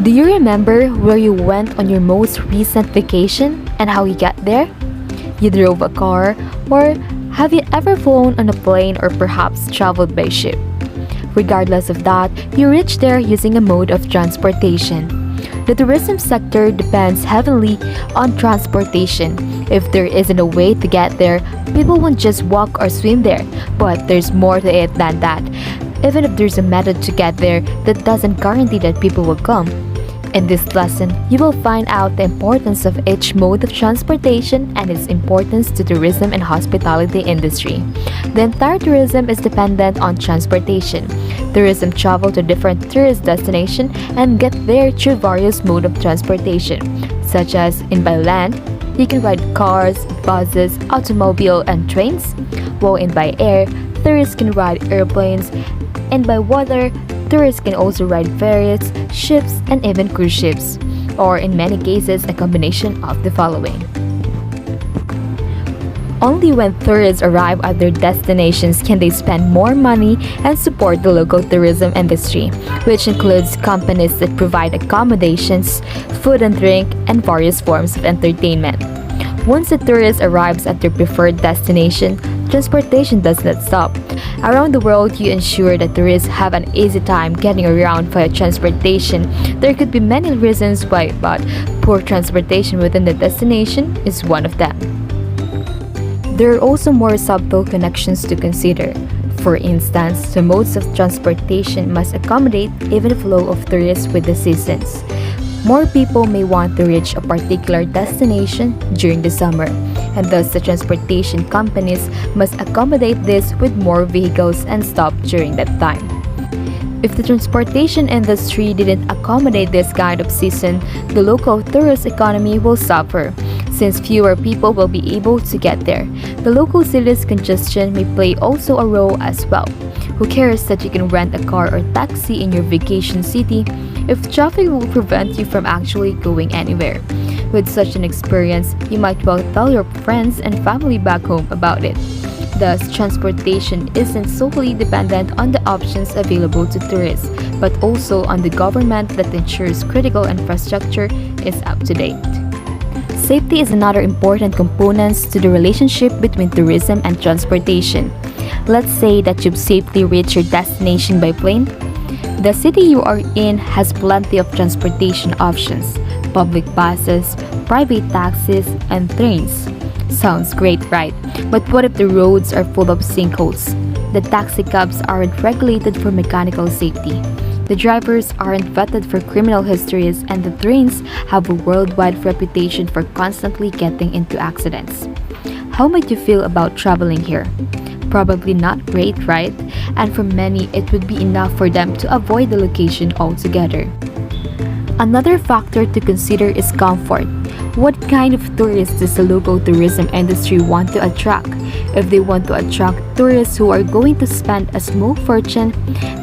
Do you remember where you went on your most recent vacation and how you got there? You drove a car, or have you ever flown on a plane or perhaps traveled by ship? Regardless of that, you reach there using a mode of transportation. The tourism sector depends heavily on transportation. If there isn't a way to get there, people won't just walk or swim there, but there's more to it than that. Even if there's a method to get there, that doesn't guarantee that people will come. In this lesson, you will find out the importance of each mode of transportation and its importance to tourism and hospitality industry. The entire tourism is dependent on transportation. Tourism travel to different tourist destinations and get there through various modes of transportation, such as in by land, you can ride cars, buses, automobile, and trains, while in by air, tourists can ride airplanes, and by water, tourists can also ride ferries, ships, and even cruise ships, or in many cases, a combination of the following. Only when tourists arrive at their destinations can they spend more money and support the local tourism industry, which includes companies that provide accommodations, food and drink, and various forms of entertainment. Once a tourist arrives at their preferred destination, transportation does not stop. Around the world, you ensure that tourists have an easy time getting around via transportation. There could be many reasons why, but poor transportation within the destination is one of them. There are also more subtle connections to consider. For instance, the modes of transportation must accommodate even flow of tourists with the seasons. More people may want to reach a particular destination during the summer, and thus the transportation companies must accommodate this with more vehicles and stop during that time. If the transportation industry didn't accommodate this kind of season, the local tourist economy will suffer, since fewer people will be able to get there. The local city's congestion may play also a role as well. Who cares that you can rent a car or taxi in your vacation city if traffic will prevent you from actually going anywhere? With such an experience, you might well tell your friends and family back home about it. Thus, transportation isn't solely dependent on the options available to tourists, but also on the government that ensures critical infrastructure is up to date. Safety is another important component to the relationship between tourism and transportation. Let's say that you've safely reached your destination by plane. The city you are in has plenty of transportation options: public buses, private taxis, and trains. Sounds great, right? But what if the roads are full of sinkholes? The taxi cabs aren't regulated for mechanical safety. The drivers aren't vetted for criminal histories, and the trains have a worldwide reputation for constantly getting into accidents. How might you feel about traveling here? Probably not great, right? And for many, it would be enough for them to avoid the location altogether. Another factor to consider is comfort. What kind of tourists does the local tourism industry want to attract? If they want to attract tourists who are going to spend a small fortune,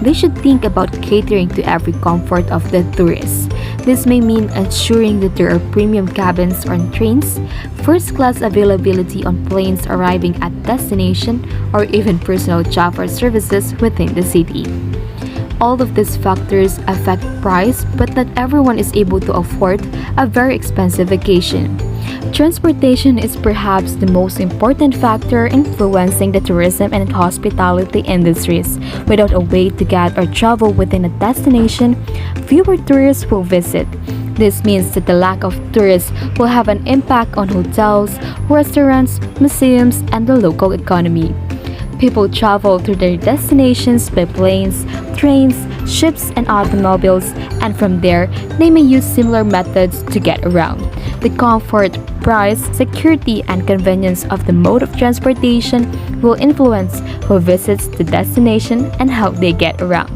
they should think about catering to every comfort of the tourists. This may mean ensuring that there are premium cabins on trains, first-class availability on planes arriving at destination, or even personal chauffeur services within the city. All of these factors affect price, but not everyone is able to afford a very expensive vacation. Transportation is perhaps the most important factor influencing the tourism and hospitality industries. Without a way to get or travel within a destination, fewer tourists will visit. This means that the lack of tourists will have an impact on hotels, restaurants, museums, and the local economy. People travel to their destinations by planes, trains, ships, and automobiles, and from there, they may use similar methods to get around. The comfort, price, security, and convenience of the mode of transportation will influence who visits the destination and how they get around.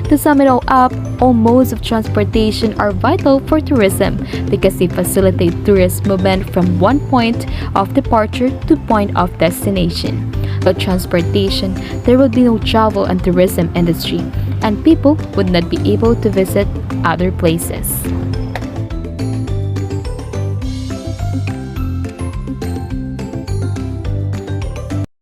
To sum it all up, all modes of transportation are vital for tourism because they facilitate tourist movement from one point of departure to point of destination. Without transportation, there would be no travel and tourism industry, and people would not be able to visit other places.